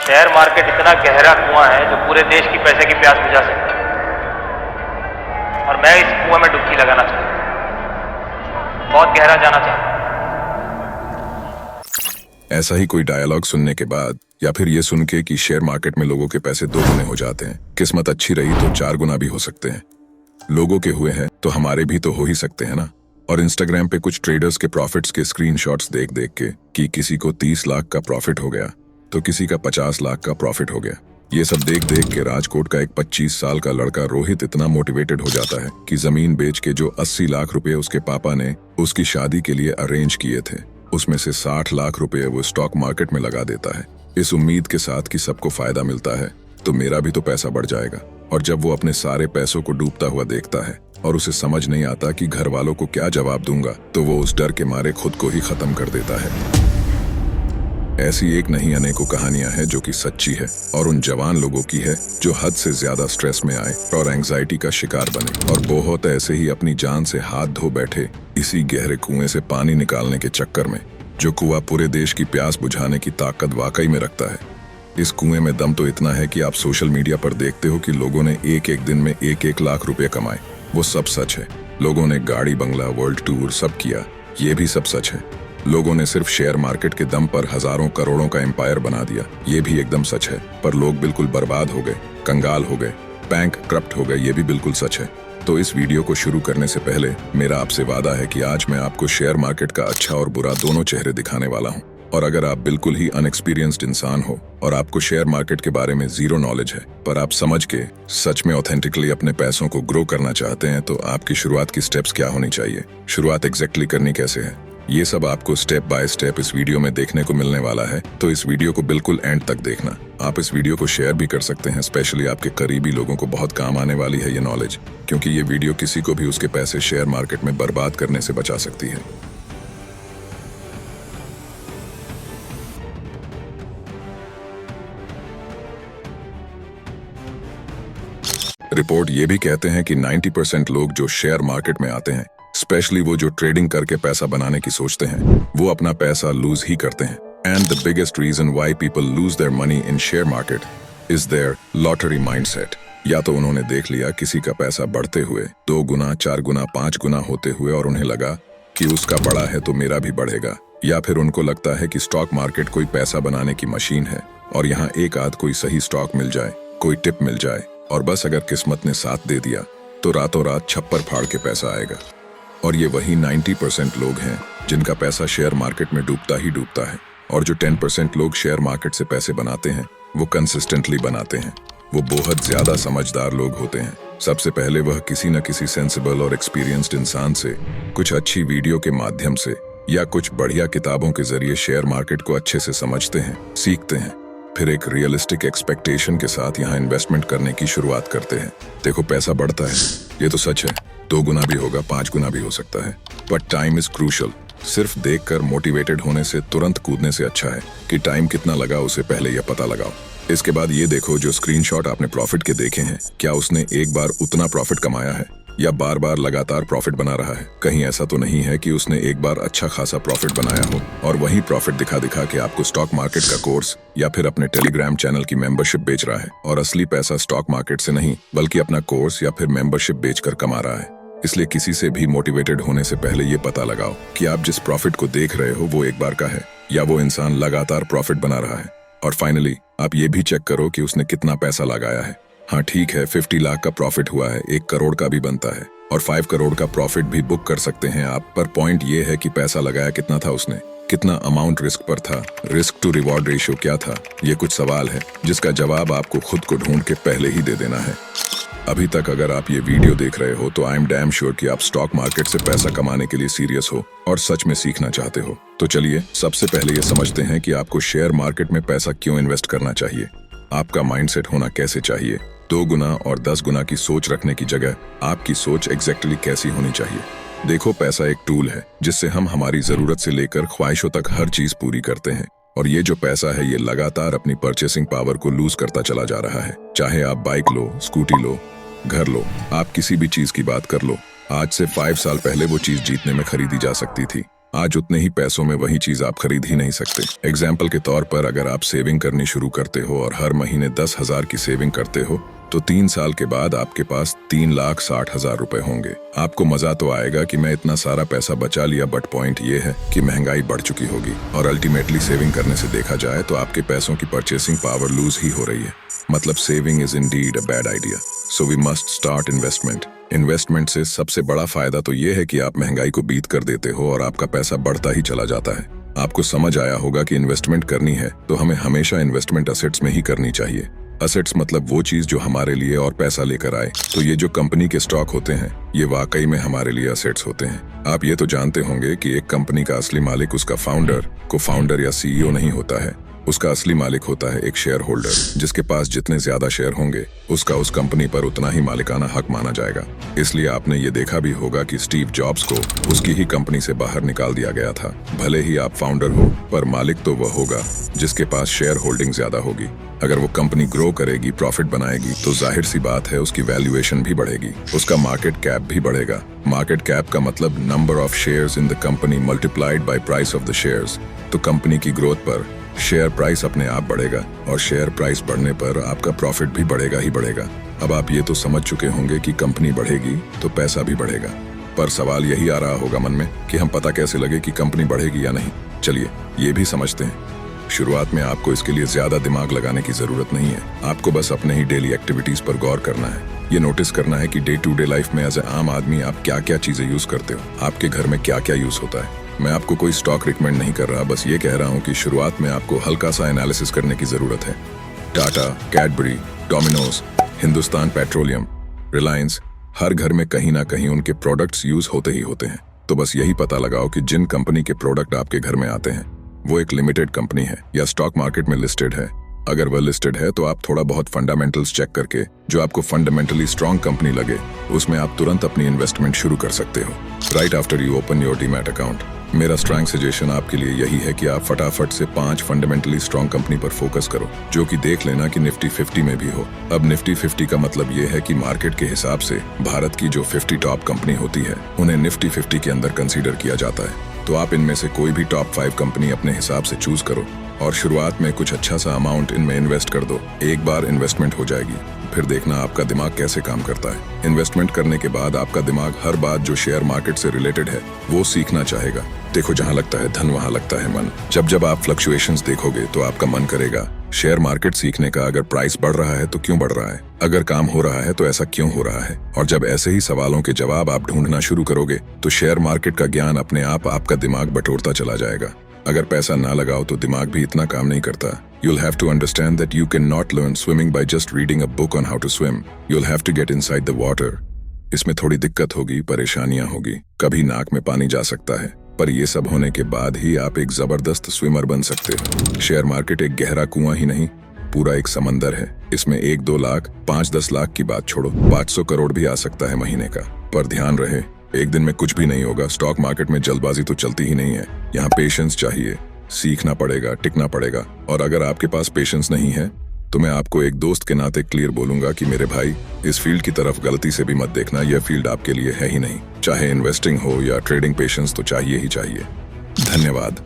Share market इतना गहरा कुआं है जो पूरे देश की पैसे की प्यास बुझा सकता है, और मैं इस कुआं में डुबकी लगाना चाहता हूं, बहुत गहरा जाना चाहता हूं। ऐसा ही कोई डायलॉग सुनने के बाद या फिर ये सुन के कि शेयर मार्केट में लोगों के पैसे 2 गुने हो जाते हैं, किस्मत अच्छी रही तो 4 गुना भी हो सकते हैं। लोगों के हुए हैं तो हमारे भी तो हो ही सकते हैं ना। और इंस्टाग्राम पे कुछ ट्रेडर्स के प्रॉफिट्स के स्क्रीनशॉट्स देख देख के कि किसी को 30 लाख का प्रॉफिट हो गया तो किसी का 50 लाख का प्रॉफिट हो गया। ये सब देख देख के राजकोट का एक 25 साल का लड़का रोहित इतना मोटिवेटेड हो जाता है कि जमीन बेच के जो 80 लाख रुपए उसके पापा ने उसकी शादी के लिए अरेंज किए थे, उसमें से 60 लाख रुपए वो स्टॉक मार्केट में लगा देता है, इस उम्मीद के साथ कि सबको फायदा मिलता है तो मेरा भी तो पैसा बढ़ जाएगा। और जब वो अपने सारे पैसों को डूबता हुआ देखता है और उसे समझ नहीं आता कि घर वालों को क्या जवाब दूंगा, तो वो उस डर के मारे खुद को ही खत्म कर देता है। ऐसी एक नहीं अनेकों कहानियां हैं जो कि सच्ची है और उन जवान लोगों की है जो हद से ज्यादा स्ट्रेस में आए और एंजाइटी का शिकार बने, और बहुत ऐसे ही अपनी जान से हाथ धो बैठे इसी गहरे कुएं से पानी निकालने के चक्कर में, जो कुआं पूरे देश की प्यास बुझाने की ताकत वाकई में रखता है। इस कुएं में दम तो इतना है कि आप सोशल मीडिया पर देखते हो कि लोगों ने एक एक दिन में 1-1 लाख रुपए कमाए, वो सब सच है। लोगों ने गाड़ी बंगला वर्ल्ड टूर सब किया, ये भी सब सच है। लोगों ने सिर्फ शेयर मार्केट के दम पर हजारों करोड़ों का एम्पायर बना दिया, ये भी एकदम सच है। पर लोग बिल्कुल बर्बाद हो गए, कंगाल हो गए, बैंक करप्ट हो गए, ये भी बिल्कुल सच है। तो इस वीडियो को शुरू करने से पहले मेरा आपसे वादा है कि आज मैं आपको शेयर मार्केट का अच्छा और बुरा दोनों चेहरे दिखाने वाला हूँ। और अगर आप बिल्कुल ही अनएक्सपीरियंस्ड इंसान हो और आपको शेयर मार्केट के बारे में जीरो नॉलेज है, पर आप समझ के सच में ऑथेंटिकली अपने पैसों को ग्रो करना चाहते हैं, तो आपकी शुरुआत की स्टेप्स क्या होनी चाहिए, शुरुआत एग्जैक्टली करनी कैसे है, ये सब आपको स्टेप बाय स्टेप इस वीडियो में देखने को मिलने वाला है। तो इस वीडियो को बिल्कुल एंड तक देखना। आप इस वीडियो को शेयर भी कर सकते हैं, स्पेशली आपके करीबी लोगों को बहुत काम आने वाली है ये नॉलेज, क्योंकि ये वीडियो किसी को भी उसके पैसे शेयर मार्केट में बर्बाद करने से बचा सकती है। रिपोर्ट ये भी कहते हैं कि 90% लोग जो शेयर मार्केट में आते हैं, स्पेशली वो जो ट्रेडिंग करके पैसा बनाने की सोचते हैं, वो अपना पैसा लूज ही करते हैं। And the biggest reason why people lose their money in share market is their lottery mindset. या तो उन्होंने देख लिया किसी का पैसा बढ़ते हुए 2 गुना 4 गुना 5 गुना होते हुए और उन्हें लगा कि उसका बढ़ा है तो मेरा भी बढ़ेगा, या फिर उनको लगता है कि स्टॉक मार्केट कोई पैसा बनाने की मशीन है और यहाँ एक आध कोई सही स्टॉक मिल जाए, कोई टिप मिल जाए और बस अगर किस्मत ने साथ दे दिया तो रातों रात छप्पर फाड़ के पैसा आएगा। और ये वही 90% लोग हैं जिनका पैसा शेयर मार्केट में डूबता ही डूबता है। और जो 10% लोग शेयर मार्केट से पैसे बनाते हैं वो कंसिस्टेंटली बनाते हैं। वो बहुत ज्यादा समझदार लोग होते हैं। सबसे पहले वह किसी न किसी सेंसिबल और एक्सपीरियंस्ड इंसान से कुछ अच्छी वीडियो के माध्यम से या कुछ बढ़िया किताबों के जरिए शेयर मार्केट को अच्छे से समझते हैं, सीखते हैं, फिर एक रियलिस्टिक एक्सपेक्टेशन के साथ यहाँ इन्वेस्टमेंट करने की शुरुआत करते हैं। देखो पैसा बढ़ता है, ये तो सच है, 2 गुना भी होगा, 5 गुना भी हो सकता है, बट टाइम इज क्रूशल। सिर्फ देखकर मोटिवेटेड होने से तुरंत कूदने से अच्छा है कि टाइम कितना लगा उसे पहले यह पता लगाओ। इसके बाद ये देखो जो स्क्रीनशॉट आपने प्रॉफिट के देखे हैं, क्या उसने एक बार उतना प्रॉफिट कमाया है या बार बार लगातार प्रॉफिट बना रहा है। कहीं ऐसा तो नहीं है कि उसने एक बार अच्छा खासा प्रॉफिट बनाया हो और वही प्रॉफिट दिखा दिखा के आपको स्टॉक मार्केट का कोर्स या फिर अपने टेलीग्राम चैनल की मेंबरशिप बेच रहा है और असली पैसा स्टॉक मार्केट से नहीं बल्कि अपना कोर्स या फिर मेंबरशिप बेचकर कमा रहा है। इसलिए किसी से भी मोटिवेटेड होने से पहले ये पता लगाओ कि आप जिस प्रॉफिट को देख रहे हो वो एक बार का है या वो इंसान लगातार प्रॉफिट बना रहा है। और फाइनली आप ये भी चेक करो कि उसने कितना पैसा लगाया है। हाँ ठीक है, 50 लाख का प्रॉफिट हुआ है, 1 करोड़ का भी बनता है और 5 करोड़ का प्रॉफिट भी बुक कर सकते हैं आप। पर पॉइंट ये है कि पैसा लगाया कितना था उसने, कितना अमाउंट रिस्क पर था, रिस्क टू रिवॉर्ड रेशियो क्या था। ये कुछ सवाल है जिसका जवाब आपको खुद को ढूंढ के पहले ही दे देना है। अभी तक अगर आप ये वीडियो देख रहे हो तो आई एम डैम श्योर कि आप स्टॉक मार्केट से पैसा कमाने के लिए सीरियस हो और सच में सीखना चाहते हो। तो चलिए सबसे पहले ये समझते हैं कि आपको शेयर मार्केट में पैसा क्यों इन्वेस्ट करना चाहिए। आपका माइंडसेट होना कैसे चाहिए। 2 गुना और 10 गुना की सोच रखने की जगह आपकी सोच एग्जैक्टली कैसी होनी चाहिए। देखो पैसा एक टूल है जिससे हम हमारी जरूरत से लेकर ख्वाहिशों तक हर चीज पूरी करते हैं, और ये जो पैसा है ये लगातार अपनी परचेसिंग पावर को लूज करता चला जा रहा है। चाहे आप बाइक लो, स्कूटी लो, घर लो, आप किसी भी चीज की बात कर लो, आज से 5 साल पहले वो चीज जीतने में खरीदी जा सकती थी, आज उतने ही पैसों में वही चीज आप खरीद ही नहीं सकते। एग्जाम्पल के तौर पर अगर आप सेविंग करनी शुरू करते हो और हर महीने 10,000 की सेविंग करते हो तो 3 साल के बाद आपके पास 3,60,000 रुपए होंगे। आपको मजा तो आएगा कि मैं इतना सारा पैसा बचा लिया, बट पॉइंट ये है कि महंगाई बढ़ चुकी होगी और अल्टीमेटली सेविंग करने से देखा जाए तो आपके पैसों की परचेसिंग पावर लूज ही हो रही है। मतलब saving is indeed a bad idea, so we must start investment. Investment से सबसे बड़ा फायदा तो ये है कि आप महंगाई को बीट कर देते हो और आपका पैसा बढ़ता ही चला जाता है। आपको समझ आया होगा कि इन्वेस्टमेंट करनी है तो हमें हमेशा इन्वेस्टमेंट असेट्स में ही करनी चाहिए। असेट्स मतलब वो चीज जो हमारे लिए और पैसा लेकर आए। तो ये जो कंपनी के स्टॉक होते हैं ये वाकई में हमारे लिए असेट्स होते हैं। आप ये तो जानते होंगे कि एक कंपनी का असली मालिक उसका फाउंडर या सीईओ नहीं होता है। उसका असली मालिक होता है एक शेयर होल्डर, जिसके पास जितने ज्यादा शेयर होंगे उसका उस कंपनी पर उतना ही मालिकाना हक माना जाएगा। इसलिए आपने ये देखा भी होगा कि स्टीव जॉब्स को उसकी ही कंपनी से बाहर निकाल दिया गया था। भले ही आप फाउंडर हो पर मालिक तो वह होगा जिसके पास शेयर होल्डिंग ज्यादा होगी। अगर वो कंपनी ग्रो करेगी, प्रॉफिट बनाएगी तो जाहिर सी बात है उसकी वैल्यूएशन भी बढ़ेगी, उसका मार्केट कैप भी बढ़ेगा। मार्केट कैप का मतलब number of shares in the company multiplied by price of the shares. तो कंपनी की ग्रोथ पर शेयर प्राइस अपने आप बढ़ेगा और शेयर प्राइस बढ़ने पर आपका प्रॉफिट भी बढ़ेगा ही बढ़ेगा। अब आप ये तो समझ चुके होंगे कि कंपनी बढ़ेगी तो पैसा भी बढ़ेगा, पर सवाल यही आ रहा होगा मन में कि हम पता कैसे लगे कि कंपनी बढ़ेगी या नहीं। चलिए ये भी समझते हैं। शुरुआत में आपको इसके लिए ज्यादा दिमाग लगाने की जरूरत नहीं है। आपको बस अपने ही डेली एक्टिविटीज पर गौर करना है। ये नोटिस करना है कि डे टू डे लाइफ में एज ए आम आदमी आप क्या क्या चीजें यूज करते हो, आपके घर में क्या क्या यूज होता है। मैं आपको कोई स्टॉक रिकमेंड नहीं कर रहा, बस ये कह रहा हूँ कि शुरुआत में आपको हल्का सा एनालिसिस करने की जरूरत है। टाटा, कैडबरी, डोमिनोज, हिंदुस्तान पेट्रोलियम, रिलायंस, हर घर में कहीं ना कहीं उनके प्रोडक्ट्स यूज होते ही होते हैं। तो बस यही पता लगाओ कि जिन कंपनी के प्रोडक्ट आपके घर में आते हैं वो एक लिमिटेड कंपनी है या स्टॉक मार्केट में लिस्टेड है। अगर वह लिस्टेड है तो आप थोड़ा बहुत फंडामेंटल्स चेक करके जो आपको फंडामेंटली स्ट्रॉन्ग कंपनी लगे उसमें आप तुरंत अपनी इन्वेस्टमेंट शुरू कर सकते हो, right after you open your demat account. मेरा स्ट्रॉन्ग सजेशन आपके लिए यही है कि आप फटाफट से 5 फंडामेंटली स्ट्रॉन्ग कंपनी पर फोकस करो, जो कि देख लेना कि निफ्टी 50 में भी हो। अब निफ्टी 50 का मतलब ये है कि मार्केट के हिसाब से भारत की जो 50 टॉप कंपनी होती है उन्हें निफ्टी 50 के अंदर कंसीडर किया जाता है। तो आप इनमें से कोई भी टॉप 5 कंपनी अपने हिसाब से चूज करो और शुरुआत में कुछ अच्छा सा अमाउंट इनमें इन्वेस्ट कर दो। एक बार इन्वेस्टमेंट हो जाएगी फिर देखना आपका दिमाग कैसे काम करता है। इन्वेस्टमेंट करने के बाद आपका दिमाग हर बात जो शेयर मार्केट से रिलेटेड है वो सीखना चाहेगा। देखो जहां लगता है धन वहां लगता है मन। जब आप फ्लक्चुएशंस देखोगे तो आपका मन करेगा शेयर मार्केट सीखने का। अगर प्राइस बढ़ रहा है तो क्यों बढ़ रहा है, अगर काम हो रहा है तो ऐसा क्यों हो रहा है। और जब ऐसे ही सवालों के जवाब आप ढूंढना शुरू करोगे तो शेयर मार्केट का ज्ञान अपने आप आपका दिमाग बटोरता चला जाएगा। अगर पैसा ना लगाओ तो दिमाग भी इतना काम नहीं करता। You'll have to understand that you cannot learn swimming by just reading a book on how to swim. You'll have to get inside the water. इसमें थोड़ी दिक्कत होगी, परेशानियां होगी, कभी नाक में पानी जा सकता है, पर ये सब होने के बाद ही आप एक जबरदस्त स्विमर बन सकते हो। शेयर मार्केट एक गहरा कुआं ही नहीं, पूरा एक समंदर है। इसमें 1-2 लाख, 5-10 लाख की बात छोड़ो, 500 करोड़ भी आ सकता है महीने का। पर ध्यान रहे एक दिन में कुछ भी नहीं होगा। स्टॉक मार्केट में जल्दबाजी तो चलती ही नहीं है। यहाँ पेशेंस चाहिए, सीखना पड़ेगा, टिकना पड़ेगा। और अगर आपके पास पेशेंस नहीं है तो मैं आपको एक दोस्त के नाते क्लियर बोलूंगा कि मेरे भाई इस फील्ड की तरफ गलती से भी मत देखना। यह फील्ड आपके लिए है ही नहीं। चाहे इन्वेस्टिंग हो या ट्रेडिंग, पेशेंस तो चाहिए ही चाहिए। धन्यवाद।